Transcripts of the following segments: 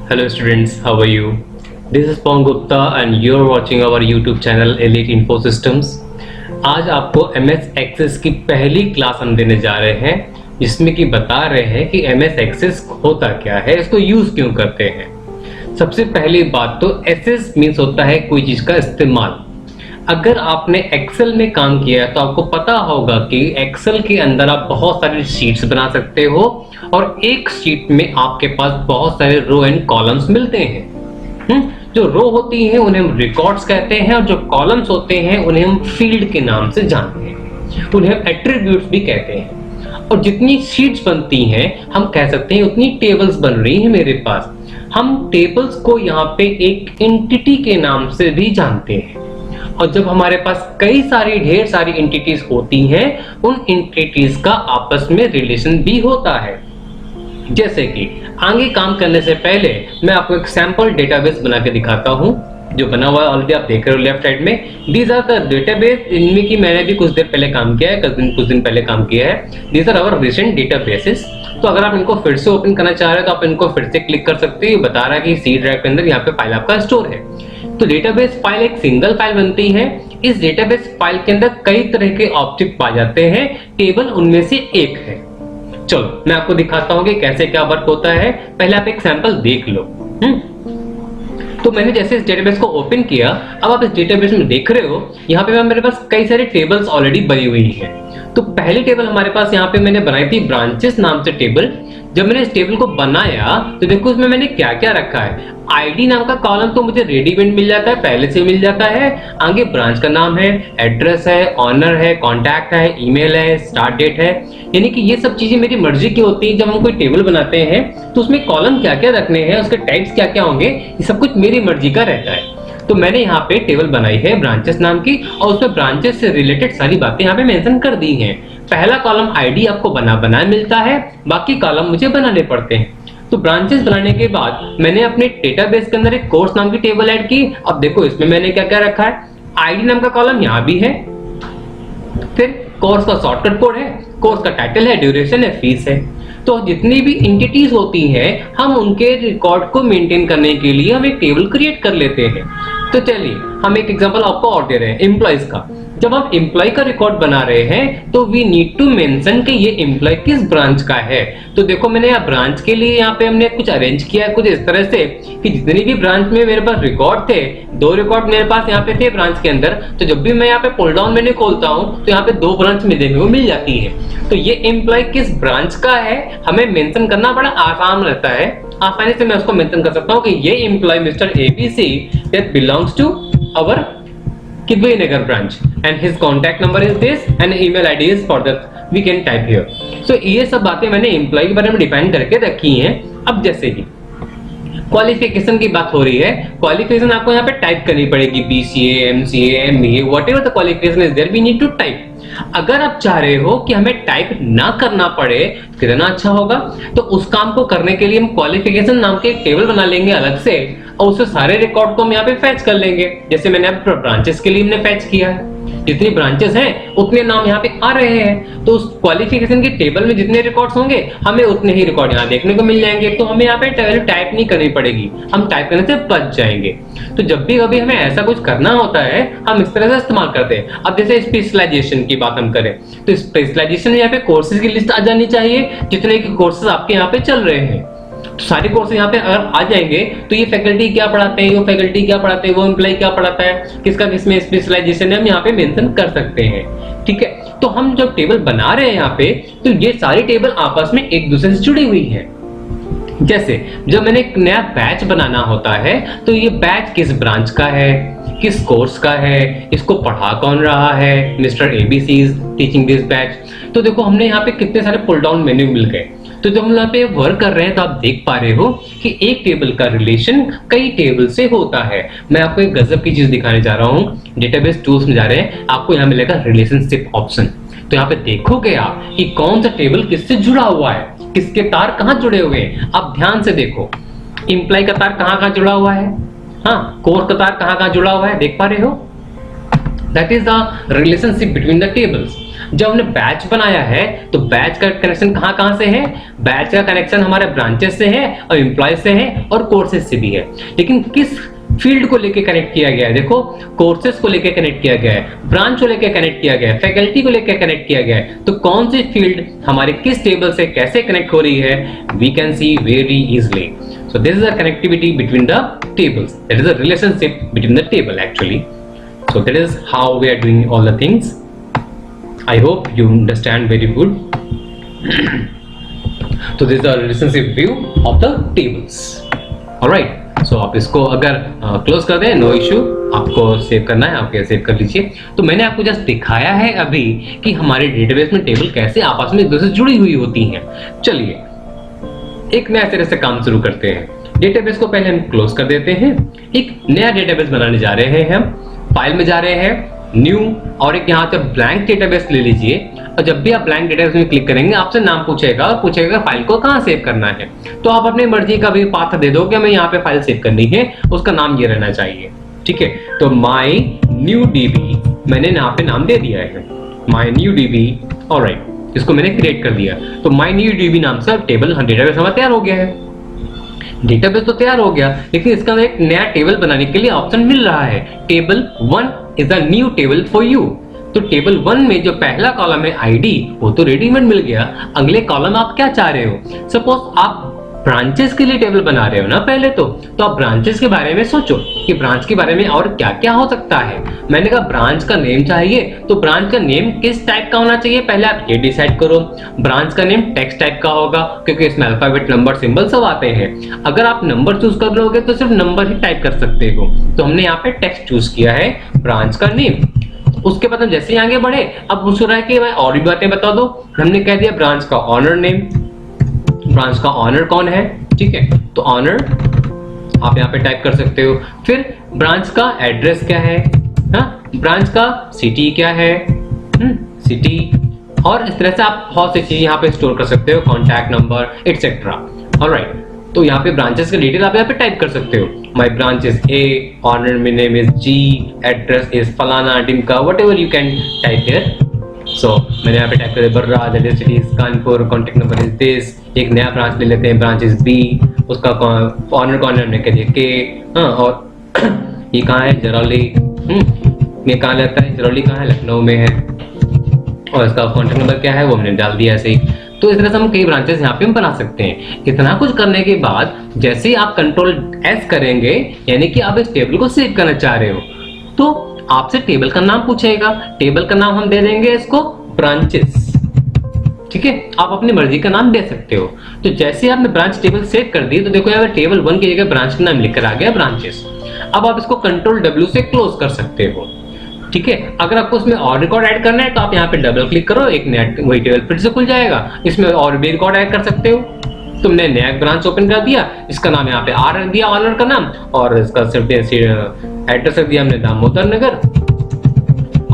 Hello students, how are you? This is Pawan Gupta and you're watching our YouTube channel Elite Info Systems. आज आपको MS Access की पहली class हम देने जा रहे हैं जिसमें कि बता रहे हैं कि MS Access होता क्या है, इसको यूज क्यों करते हैं। सबसे पहली बात तो Access मीन्स होता है कोई चीज का इस्तेमाल। अगर आपने एक्सेल में काम किया है तो आपको पता होगा कि एक्सेल के अंदर आप बहुत सारी शीट्स बना सकते हो और एक शीट में आपके पास बहुत सारे रो एंड कॉलम्स मिलते हैं। जो रो होती हैं उन्हें हम रिकॉर्ड्स कहते हैं और जो कॉलम्स होते हैं उन्हें हम फील्ड के नाम से जानते हैं, उन्हें हम एट्रीब्यूट्स भी कहते हैं। और जितनी शीट्स बनती हैं हम कह सकते हैं उतनी टेबल्स बन रही हैं मेरे पास। हम टेबल्स को यहाँ पे एक एंटिटी के नाम से भी जानते हैं और जब हमारे पास कई सारी ढेर सारी एंटिटीज होती हैं उन एंटिटीज का आपस में रिलेशन भी होता है। जैसे कि आगे काम करने से पहले मैं आपको एक सैंपल डेटाबेस बना के दिखाता हूं जो बना हुआ है ऑलरेडी आप देख रहे हो लेफ्ट साइड में। दीज आर द डेटाबेस, इनमें की मैंने भी कुछ देर पहले काम किया है, कुछ दिन पहले काम किया है। These are our recent databases. तो अगर आप इनको फिर से ओपन करना चाह रहे हो तो आप इनको फिर से क्लिक कर सकते हो। बता रहा है कि सी ड्राइव के अंदर यहाँ पे फाइल आपका स्टोर है। तो डेटाबेस फाइल एक सिंगल फाइल बनती है। इस डेटाबेस फाइल के अंदर कई तरह के ऑब्जेक्ट पाए जाते हैं, टेबल उनमें से एक है। चलो मैं आपको दिखाता हूं कि कैसे क्या वर्क होता है। पहले आप एक सैंपल देख लो। तो मैंने जैसे इस डेटाबेस को ओपन किया, अब आप इस डेटाबेस में देख रहे हो यहाँ पे मेरे पास कई सारे टेबल्स ऑलरेडी बनी हुई है। तो पहली टेबल हमारे पास यहाँ पे मैंने बनाई थी ब्रांचेस नाम से टेबल। जब मैंने इस टेबल को बनाया तो देखो इसमें मैंने क्या क्या रखा है। आईडी नाम का कॉलम तो मुझे रेडीमेड मिल जाता है, पहले से मिल जाता है। आगे ब्रांच का नाम है, एड्रेस है, ऑनर है, कॉन्टैक्ट है, ईमेल है, स्टार्ट डेट है। यानी कि ये सब चीजें मेरी मर्जी की होती है। जब हम कोई टेबल बनाते हैं तो उसमें कॉलम क्या क्या रखने हैं, उसके टाइप्स क्या क्या होंगे, ये सब कुछ मेरी मर्जी का रहता है। तो मैंने यहाँ पे टेबल बनाई है ब्रांचेस नाम की और उसमें ब्रांचेस से रिलेटेड सारी बातें यहाँ पे मेंशन कर दी हैं। पहला कॉलम आईडी आपको बना मिलता है, बाकी कॉलम मुझे बनाने पड़ते हैं। तो ब्रांचेस बनाने के बाद मैंने अपने डेटाबेस के अंदर एक कोर्स नाम की टेबल ऐड की। अब देखो इसमें मैंने क्या क्या रखा है। आईडी नाम का कॉलम यहाँ भी है, फिर कोर्स का शॉर्टकट कोड है, कोर्स का टाइटल है, ड्यूरेशन है, फीस है। तो जितनी भी एंटिटीज होती हैं हम उनके रिकॉर्ड को मेंटेन करने के लिए हम एक टेबल क्रिएट कर लेते हैं। तो चलिए हम एक एग्जांपल आपको और दे रहे हैं एम्प्लॉइज का। जब हम एम्प्लॉय का रिकॉर्ड बना रहे हैं तो वी नीड टू मेंशन कि ये एम्प्लॉय किस ब्रांच का है। तो देखो मैंने यहाँ ब्रांच के लिए यहाँ पे हमने कुछ अरेंज किया है कुछ इस तरह से कि जितनी भी ब्रांच में मेरे पास रिकॉर्ड थे, 2 रिकॉर्ड मेरे पास यहाँ पे थे ब्रांच के अंदर। तो जब भी मैं यहाँ पे पुल डाउन मेन्यू खोलता हूँ तो यहाँ पे 2 ब्रांच मेरे को मिल जाती है। तो ये एम्प्लॉय किस ब्रांच का है हमें मेंशन करना बड़ा आसान रहता है। आसानी से मैं उसको मेंशन कर सकता हूँ कि ये employ mister ABC that belongs to our Kidwaynagar branch and his contact number is this and email ID is for that we can type here. So ये सब बातें मैंने एम्प्लॉय के बारे में डिफाइन करके रखी हैं। अब जैसे कि क्वालिफिकेशन की बात हो रही है, क्वालिफिकेशन आपको यहाँ पे टाइप करनी पड़ेगी, BCA, MCA, MBA, whatever the qualification is there, we need to type. अगर आप चाह रहे हो कि हमें टाइप ना करना पड़े कितना अच्छा होगा, तो उस काम को करने के लिए हम क्वालिफिकेशन नाम के एक टेबल बना लेंगे अलग से और उससे सारे रिकॉर्ड को हम यहाँ पे फैच कर लेंगे। जैसे मैंने अब ब्रांचेस के लिए हमने फैच किया है, जितनी ब्रांचेस हैं उतने नाम यहाँ पे आ रहे हैं। तो उस क्वालिफिकेशन की टेबल में जितने रिकॉर्ड्स होंगे हमें उतने ही रिकॉर्ड यहाँ देखने को मिल जाएंगे। तो हमें यहाँ पे टाइप नहीं करनी पड़ेगी, हम टाइप करने से बच जाएंगे। तो जब भी कभी हमें ऐसा कुछ करना होता है हम इस तरह से इस्तेमाल करते हैं। अब जैसे स्पेशलाइजेशन की बात हम करें तो स्पेशलाइजेशन में यहाँ पे कोर्सेज की लिस्ट आ जानी चाहिए, जितने के कोर्सेज आपके यहाँ पे चल रहे हैं। तो सारे कोर्स यहाँ पे अगर आ जाएंगे तो ये फैकल्टी क्या पढ़ाते हैं, वो फैकल्टी क्या पढ़ाते हैं, वो एम्प्लॉय क्या पढ़ाता है, किसका किसमें स्पेशलाइजेशन है, हम यहाँ पे मेंशन कर सकते हैं। ठीक है, तो हम जब टेबल बना रहे हैं यहाँ पे तो ये सारी टेबल आपस में एक दूसरे से जुड़ी हुई है। जैसे जब मैंने एक नया बैच बनाना होता है तो ये बैच किस ब्रांच का है, किस कोर्स का है, इसको पढ़ा कौन रहा है, mister ABC is teaching this batch. तो देखो हमने यहाँ पे कितने सारे पुल डाउन मेन्यू मिल गए। तो जब हम यहाँ पे वर्क कर रहे हैं तो आप देख पा रहे हो कि एक टेबल का रिलेशन कई टेबल से होता है। मैं आपको एक गजब की चीज दिखाने जा रहा हूँ। डेटाबेस टूल्स में जा रहे हैं, आपको यहाँ मिलेगा रिलेशनशिप ऑप्शन। तो यहाँ पे देखोगे आप कि कौन सा टेबल किससे जुड़ा हुआ है, किसके तार कहाँ जुड़े हुए हैं। आप ध्यान से देखो, एम्प्लॉय का तार कहाँ जुड़ा हुआ है, हाँ, कोर्स का तार कहाँ जुड़ा हुआ है, देख पा रहे हो। That is the relationship between the tables. जब हमने बैच बनाया है तो बैच का कनेक्शन कहां से है? बैच का कनेक्शन हमारे ब्रांचेस से है और एम्प्लॉयज से है और कोर्सेज से भी है। लेकिन किस फील्ड को लेके कनेक्ट किया गया है? देखो, कोर्सेज को लेके कनेक्ट किया गया है, ब्रांच को लेके कनेक्ट किया गया है, फैकल्टी को लेके कनेक्ट किया गया है। तो कौन सी फील्ड हमारे किस टेबल से कैसे कनेक्ट हो रही है, we can see very easily. So this is a connectivity between the tables. That is a relationship between the table actually. So that is how we are doing all the things. I hope you understand very good. So this is a relationship view of the tables. All right. So आप इसको अगर close कर दें, no issue, आपको save करना है, आप save कर लीजिए। तो मैंने आपको जस्ट दिखाया है अभी कि हमारे डेटाबेस में टेबल कैसे आपस में एक दूसरे से जुड़ी हुई होती हैं। चलिए एक नया तरह से काम शुरू करते हैं। डेटाबेस को पहले हम क्लोज कर देते हैं। एक नया डेटाबेस बनाने जा रहे हैं। हम फाइल में जा रहे हैं, न्यू, और एक यहाँ से ब्लैंक डेटाबेस ले लीजिए। और जब भी आप ब्लैंक डेटाबेस में क्लिक करेंगे आपसे नाम पूछेगा और पूछेगा फाइल को कहाँ सेव करना है। तो आप अपनी मर्जी का भी पाथ दे दो कि हमें यहाँ पे फाइल सेव करनी है, उसका नाम ये रहना चाहिए। ठीक है, तो माई न्यू डीबी मैंने यहाँ पे नाम दे दिया है, माई न्यू डीबी। ऑलराइट, इसको मैंने क्रिएट कर दिया। तो माई न्यू डीबी नाम से टेबल डेटाबेस हमारा तैयार हो गया है। डेटाबेस तो तैयार हो गया, लेकिन इसका एक नया टेबल बनाने के लिए ऑप्शन मिल रहा है, table 1 is a new table for you. तो टेबल 1 में जो पहला कॉलम है आईडी, वो तो रेडीमेड मिल गया। अगले कॉलम आप क्या चाह रहे हो? सपोज आप ब्रांचेस के लिए टेबल बना रहे हो ना पहले, तो आप ब्रांचेस के बारे में सोचो कि ब्रांच के बारे में और क्या क्या हो सकता है। मैंने कहा ब्रांच का नेम चाहिए, तो ब्रांच का नेम किस टाइप का होना चाहिए पहले आप ये डिसाइड करो। ब्रांच का नेम टेक्स्ट टाइप का होगा क्योंकि इसमें अल्फाबेट, नंबर, सिंबल सब आते हैं। अगर आप नंबर चूज कर लोगे तो सिर्फ नंबर ही टाइप कर सकते हो, तो हमने यहाँ पे टेक्स्ट चूज किया है, ब्रांच का नेम। उसके बाद हम जैसे ही आगे बढ़े, अब पूछ रहा है कि मैं और भी बातें बता दो। हमने कह दिया ब्रांच का ऑनर नेम, ब्रांच का ऑनर कौन है। ठीक है, तो ऑनर आप यहाँ पे टाइप कर सकते हो। फिर ब्रांच का एड्रेस क्या है, ब्रांच का सिटी क्या है, सिटी, और इस तरह से आप बहुत सी चीज यहाँ पे स्टोर कर सकते हो, कॉन्टैक्ट नंबर एक्सेट्रा। ऑलराइट, तो यहाँ पे ब्रांचेस के डिटेल आप यहाँ पे टाइप कर सकते हो। My branch is A, owner name is G, address is फलाना डिमका, whatever you can type there. So मैंने यहाँ पे टाइप कर Barra, city is Kanpur, contact number is this. एक नया ब्रांच ले लेते हैं, ब्रांच इज बी, उसका ऑनर कॉर्नर हमने कह दिया के, और ये कहाँ है, जरौली, ये कहाँ लगता है, जरौली कहाँ है, लखनऊ में है, और इसका कॉन्टैक्ट नंबर क्या है वो हमने डाल दिया ऐसे ही। तो इस तरह से हम कई ब्रांचेस यहाँ पे हम बना सकते हैं। इतना कुछ करने के बाद जैसे ही आप कंट्रोल एस करेंगे, यानी कि आप इस टेबल को सेव करना चाह रहे हो, तो आपसे टेबल का नाम पूछेगा। टेबल का नाम हम दे देंगे इसको ब्रांचेस। ठीक है, आप अपनी मर्जी का नाम दे सकते हो। तो जैसे आपने ब्रांच टेबल सेव कर दी, तो देखो यहाँ पे टेबल 1 की जगह ब्रांच का नाम लिखकर आ गया ब्रांचेस। अब आप इसको कंट्रोल W से क्लोज कर सकते हो। ठीक है, अगर आपको उसमें और रिकॉर्ड ऐड करना है तो आप यहाँ पे डबल क्लिक करो, एक नया वही टेबल फिर से खुल जाएगा। इसमें और भी रिकॉर्ड ऐड कर सकते हो। तुमने नया ब्रांच ओपन कर दिया, इसका नाम यहाँ पे आर रख दिया, ऑनर का नाम, और इसका सिर्फ एड्रेस रख दिया हमने दामोदर नगर,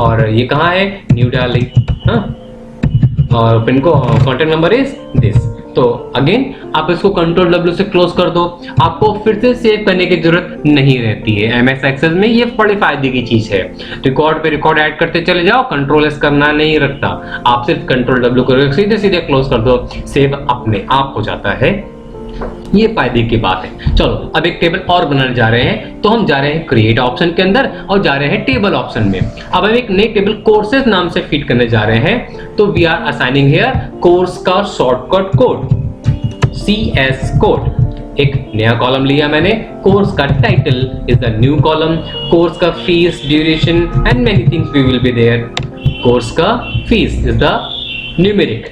और ये कहाँ है, न्यू दिल्ली, और पिन को कॉन्टैक्ट नंबर इज दिस। तो अगेन आप इसको कंट्रोल W से क्लोज कर दो, आपको फिर से सेव करने की जरूरत नहीं रहती है। MS एक्सेल में ये बड़ी फायदे की चीज है। रिकॉर्ड पे रिकॉर्ड ऐड करते चले जाओ, कंट्रोल S करना नहीं रखता, आप सिर्फ कंट्रोल W करो, सीधे सीधे क्लोज कर दो, सेव अपने आप हो जाता है। ये फायदे की बात है। चलो अब एक टेबल और बनाने जा रहे हैं, तो हम जा रहे हैं क्रिएट ऑप्शन के अंदर और जा रहे हैं टेबल ऑप्शन में। अब हम एक नई टेबल कोर्सेज नाम से फीड करने जा रहे हैं। तो we are assigning here course का शॉर्टकट कोड CS कोड। एक नया कॉलम लिया मैंने, कोर्स का title is the new column, course का fees, duration and many things we will be there. Course का fees is the numeric,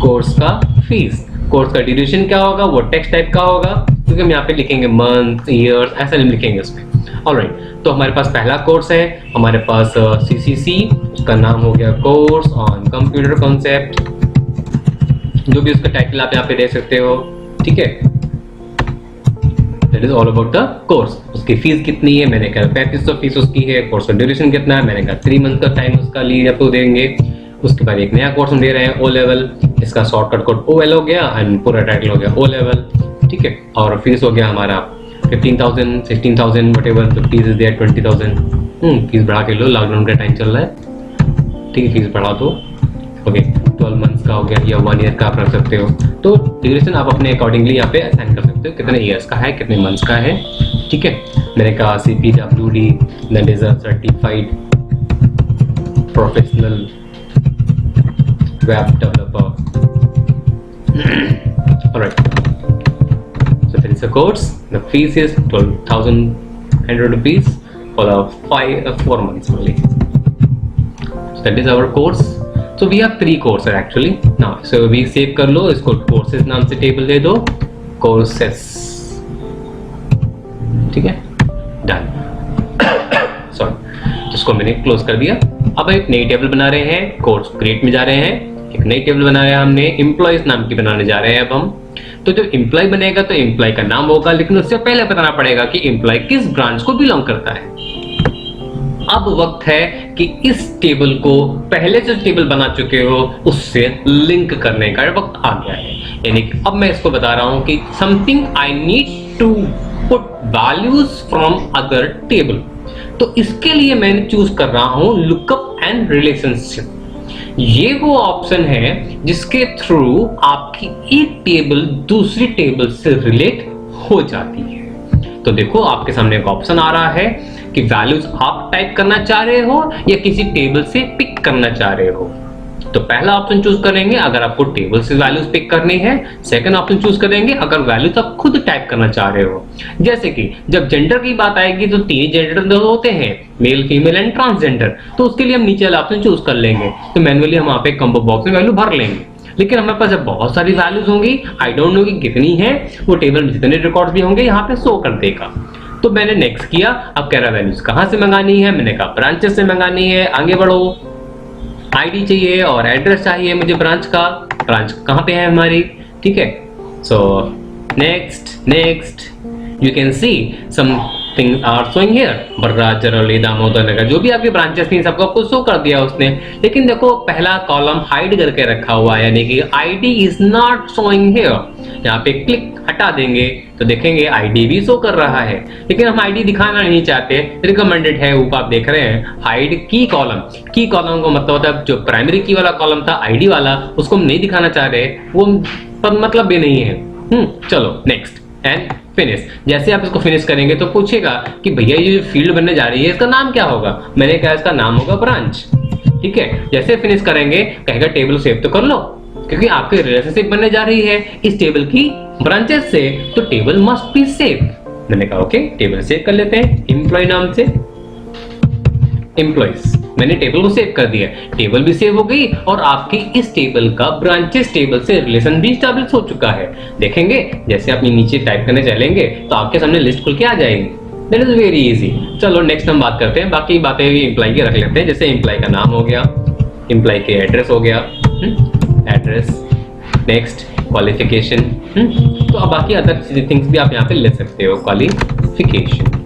course का fees, course का ड्यूरेशन क्या होगा, वो टेक्स्ट टाइप का होगा, क्योंकि हम यहाँ पे लिखेंगे मंथ, ईयर्स, ऐसा नहीं लिखेंगे इसमें। ऑलराइट, तो हमारे पास पहला कोर्स है, हमारे पास CCC, उसका नाम हो गया कोर्स ऑन कंप्यूटर कॉन्सेप्ट, जो भी उसका टाइटल आप यहाँ पे दे सकते हो। ठीक है, that is all about the course. उसकी फीस कितनी है, मैंने कहा 3500 फीस उसकी है। कोर्स का ड्यूरेशन कितना है, मैंने कहा 3 मंथ का टाइम उसका लिए तो देंगे। उसके बाद एक नया कोर्स हम दे रहे हैं O लेवल, इसका शॉर्टकट कोड OL हो गया एंड पूरा टाइटल हो गया O लेवल। ठीक है, और फीस हो गया हमारा 15,000, 16,000 whatever, 50 is there, 20,000। Fees बढ़ा के लो, लॉकडाउन का टाइम चल रहा है। ठीक है, फीस बढ़ा दो। ओके, 12 मंथ्स का हो गया या 1 ईयर का आप रख सकते हो। तो ड्यूरेशन आप अपने अकॉर्डिंगली यहाँ पे असाइन कर सकते हो, कितने ईयर्स का है, कितने मंथ्स का है। ठीक है, मैंने कहा CPWD, that is a certified professional web developer. Alright, so that is the course. The fees is 12,100 rupees for the 4 months only. So that is our course. So we have 3 courses actually. Now, so we save कर लो इसको, courses नाम से table दे दो, courses, ठीक है, done. Sorry, इसको मैंने close कर दिया। अब एक नई टेबल बना रहे हैं, कोर्स क्रिएट में जा रहे हैं, एक नई टेबल बना रहे हैं हमने, एम्प्लॉइज नाम की बनाने जा रहे हैं अब हम। तो जब एम्प्लॉय बनेगा तो एम्प्लॉय का नाम होगा, लेकिन उससे पहले बताना पड़ेगा कि एम्प्लॉय किस ब्रांच को बिलोंग करता है। अब वक्त है कि इस टेबल को पहले जो टेबल बना चुके हो उससे लिंक करने का वक्त आ गया है। यानी कि अब मैं इसको बता रहा हूं कि something I need to put values from other table. तो इसके लिए मैंने चूज कर रहा हूं लुकअप एंड रिलेशनशिप। ये वो ऑप्शन है जिसके थ्रू आपकी एक टेबल दूसरी टेबल से रिलेट हो जाती है। तो देखो आपके सामने एक ऑप्शन आ रहा है कि वैल्यूज आप टाइप करना चाह रहे हो या किसी टेबल से पिक करना चाह रहे हो। तो पहला ऑप्शन चूज करेंगे अगर आपको टेबल से वैल्यूज पिक करनी है। सेकंड ऑप्शन चूज करेंगे अगर वैल्यूज आप खुद टाइप करना चाह रहे हो। जैसे कि जब जेंडर की बात आएगी तो 3 जेंडर होते हैं, मेल, फीमेल एंड ट्रांसजेंडर। तो उसके लिए हम नीचे वाला ऑप्शन चूज कर लेंगे। तो मैन्युअली हम वहां पे कंबो बॉक्स में वैल्यू भर लेंगे। लेकिन हमारे पास जब बहुत सारी वैल्यूज होंगी, आई डोंट नो कि कितनी है, वो टेबल में जितने रिकॉर्ड्स भी होंगे यहाँ पे शो कर देगा। तो मैंने नेक्स्ट किया। अब कह रहा वैल्यूज कहां से मंगानी है, मैंने कहा ब्रांचेस से मंगानी है। आगे बढ़ो, आईडी चाहिए और एड्रेस चाहिए मुझे ब्रांच का, ब्रांच कहां पे है हमारी, ठीक है। So next you can see some things are showing here. Barra, Jarauli, Damodar Nagar, जो भी आपके ब्रांचेस थी सबको आपको शो कर दिया उसने। लेकिन देखो पहला कॉलम हाइड करके रखा हुआ है, यानी कि ID is not showing here. यहाँ पे क्लिक हटा देंगे तो देखेंगे आईडी भी शो कर रहा है, लेकिन हम आईडी दिखाना नहीं चाहते। रिकमेंडेड है, ऊपर आप देख रहे हैं हाइड की कॉलम। की कॉलम को मतलब होता है जो प्राइमरी की वाला कॉलम था आईडी वाला, उसको हम नहीं दिखाना चाह रहे, वो पर मतलब भी नहीं है। चलो नेक्स्ट एंड फिनिश। जैसे आप इसको फिनिश करेंगे तो पूछेगा कि भैया ये फील्ड बनने जा रही है इसका नाम क्या होगा। मैंने कहा इसका नाम होगा ब्रांच, ठीक है। जैसे फिनिश करेंगे कहेगा टेबल सेव तो कर लो, क्योंकि आपकी रिलेशनशिप बनने जा रही है इस टेबल की ब्रांचेस से, तो टेबल मस्ट बी सेव। मैंने कहा ओके, टेबल सेव कर लेते हैं एम्प्लॉय नाम से, एम्प्लॉइज। मैंने टेबल को सेव कर दिया, टेबल भी सेव हो गई और आपकी इस टेबल का ब्रांचेस टेबल से रिलेशन भी स्टैब्लिश हो चुका है। देखेंगे जैसे आप नीचे टाइप करने चलेंगे तो आपके सामने लिस्ट खुल के आ जाएगी। That is very easy. चलो नेक्स्ट हम बात करते हैं, बाकी बातें भी एम्प्लॉय की रख लेते हैं। जैसे एम्प्लॉय का नाम हो गया, एम्प्लॉय के एड्रेस हो गया, एड्रेस, नेक्स्ट क्वालिफिकेशन। तो अब बाकी अदर थिंग्स भी आप यहाँ पे ले सकते हो, क्वालिफिकेशन।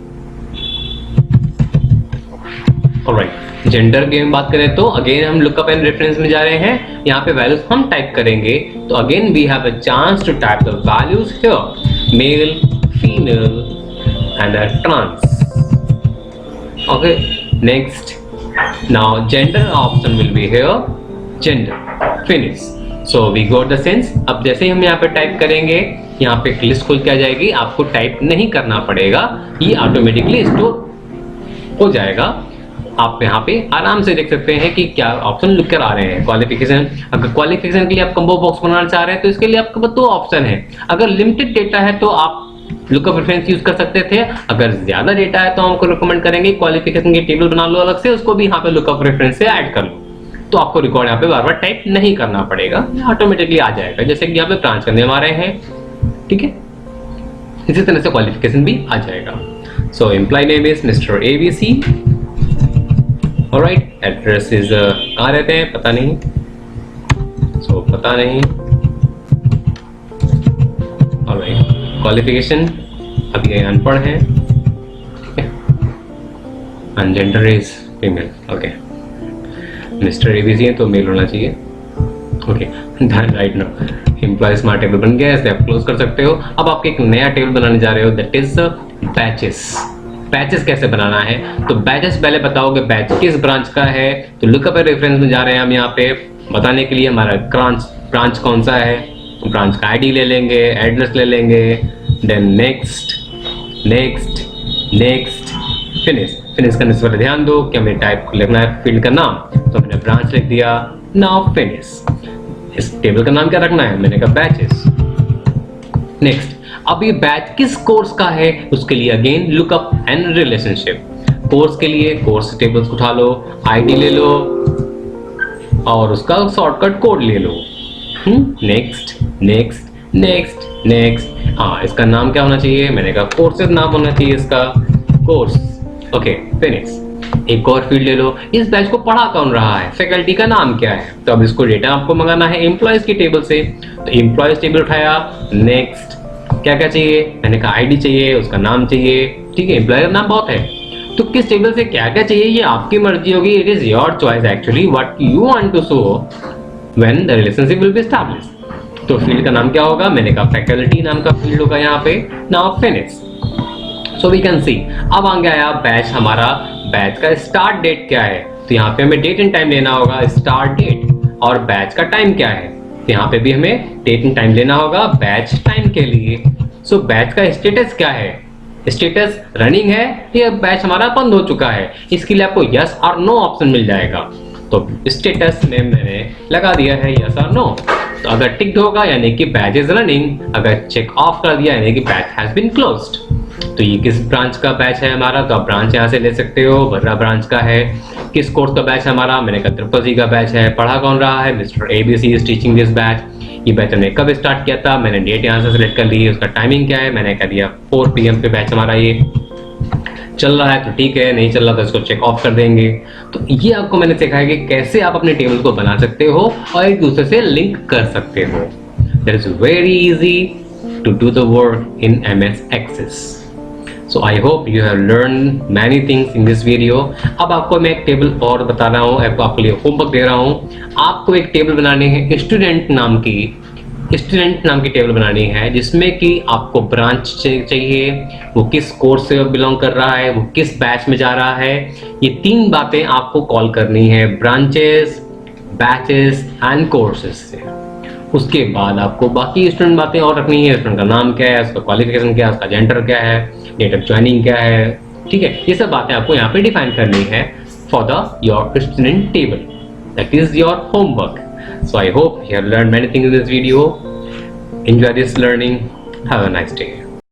ऑलराइट, जेंडर की बात करें तो अगेन हम लुकअप एंड रेफरेंस में जा रहे हैं। यहाँ पे वैल्यूज हम टाइप करेंगे तो again we have a chance to type the values here, male, female and trans. Okay, next, now gender option will be here, gender, finish. So we got the sense. अब जैसे ही हम यहाँ पे type करेंगे यहाँ पे लिस्ट खुल के आ जाएगी, आपको टाइप नहीं करना पड़ेगा, ये ऑटोमेटिकली स्टोर हो जाएगा। आप यहाँ पे आराम से देख सकते हैं कि क्या ऑप्शन लिख कर आ रहे हैं। क्वालिफिकेशन, अगर क्वालिफिकेशन के लिए आप कंबो बॉक्स बनाना चाह रहे हैं तो इसके लिए आपके पास 2 ऑप्शन है। अगर लिमिटेड डेटा है तो आप लुकअप रेफरेंस यूज कर सकते थे, अगर ज्यादा डेटा है तो हमको रिकमेंड करेंगे क्वालिफिकेशन की टेबल बना लो अलग से, उसको भी यहाँ पे लुकअप रेफरेंस से ऐड कर लो, तो आपको रिकॉर्ड यहाँ पे बार बार टाइप नहीं करना पड़ेगा, ऑटोमेटिकली आ जाएगा। जैसे कि यहाँ पे ब्रांच करने आ रहे हैं, ठीक है, इसी तरह से क्वालिफिकेशन भी आ जाएगा। So employee name is mister ABC। Alright, address is कहाँ रहते हैं पता नहीं, सो पता नहीं। ऑलराइट, क्वालिफिकेशन अभी ये अनपढ़ है, and gender is female. Okay, mister ABC है तो मेल होना चाहिए। Okay, right now employ smart table बन गया है, इसे आप क्लोज कर सकते हो। अब आप एक नया टेबल बनाने जा रहे हो, दैट इज बैचेस। बैचेस कैसे बनाना है। तो बैचेस पहले बताओगे बैच किस ब्रांच का है, तो लुकअप रेफरेंस में जा रहे हैं हम यहाँ पे बताने के लिए हमारा ब्रांच कौन सा है। ब्रांच का आईडी ले लेंगे, एड्रेस ले लेंगे, then next next next finish करने से पहले ध्यान दो कि हमें टाइप लिखना है फील्ड का नाम, तो मैंने ब्रांच लिख दिया। Now finish. इस टेबल का नाम क्या रखना है, मैंने कहा बैचेस। नेक्स्ट, अब ये बैच किस कोर्स का है उसके लिए again lookup and relationship. Course के लिए कोर्स टेबल्स उठा लो, आईडी ले लो और उसका शॉर्टकट कोड ले लो। Next next next next. हाँ, इसका नाम क्या होना चाहिए, मैंने कहा कोर्सेज नाम होना चाहिए इसका, कोर्स। Okay finish. एक और फील्ड ले लो, इस बैच को पढ़ा कौन रहा है, फैकल्टी का नाम क्या है। तो अब इसको डेटा आपको मंगाना है एम्प्लॉयज की टेबल से, तो एम्प्लॉयज टेबल उठाया। नेक्स्ट, क्या क्या चाहिए, मैंने कहा आईडी चाहिए, उसका नाम चाहिए। ठीक है, एम्प्लॉय का नाम बहुत है, तो किस टेबल से क्या क्या चाहिए ये आपकी मर्जी होगी। It is your choice actually what you want to show when the relationship will be established. तो फील्ड का नाम क्या होगा, मैंने कहा फैकल्टी नाम का फील्ड होगा यहाँ पे। Now finish. So we can see अब आ गया बैच हमारा। बैच का स्टार्ट डेट क्या है, तो यहाँ पे हमें डेट एंड टाइम लेना होगा, स्टार्ट डेट। और बैच का टाइम क्या है, तो यहाँ पे भी हमें डेट एंड टाइम लेना होगा बैच टाइम के लिए। सो बैच का स्टेटस क्या है, स्टेटस रनिंग है या बैच हमारा बंद हो चुका है, इसके लिए आपको यस और नो ऑप्शन मिल जाएगा। तो स्टेटस में मैंने लगा दिया है यस और नो। तो अगर टिक्ड होगा यानी कि बैच इज रनिंग, अगर चेक ऑफ कर दिया यानी कि बैच हैज बीन क्लोज्ड। तो ये किस ब्रांच का बैच है हमारा, तो आप ब्रांच यहाँ से ले सकते हो, वर्रा ब्रांच का है। किस कोर्स का बैच है हमारा, मैंने कहा ट्रिपल का बैच है। पढ़ा कौन रहा है, mister ABC is teaching this batch. ये बैच हमने कब स्टार्ट किया था, मैंने डेट यहाँ से सिलेक्ट कर ली है। उसका टाइमिंग क्या है, मैंने कह दिया 4 PM पे बैच हमारा ये चल रहा है, तो ठीक है, नहीं चल रहा तो इसको चेक ऑफ कर देंगे। तो ये आपको मैंने सिखाया कि कैसे आप अपने टेबल को बना सकते हो और एक दूसरे से लिंक कर सकते हो। That is very easy to do the work in MS Access। So I hope you have learned many things in this video। अब आपको मैं एक टेबल और बता रहा हूँ, आपके लिए होमवर्क दे रहा हूँ। आपको एक टेबल बनानी है स्टूडेंट नाम की टेबल बनानी है, जिसमें कि आपको ब्रांच चाहिए, वो किस कोर्स से बिलोंग कर रहा है, वो किस बैच में जा रहा है। ये 3 बातें आपको कॉल करनी है, ब्रांचेस, बैचेस एंड कोर्सेज से। उसके बाद आपको बाकी स्टूडेंट बातें और रखनी है, स्टूडेंट का नाम क्या है, उसका क्वालिफिकेशन क्या है, उसका जेंडर क्या है, डेट ऑफ ज्वाइनिंग क्या है। ठीक है, ये सब बातें आपको यहाँ पे डिफाइन करनी है for the your student table. That is your homework. So I hope you have learned many things in this video. Enjoy this learning. Have a nice day.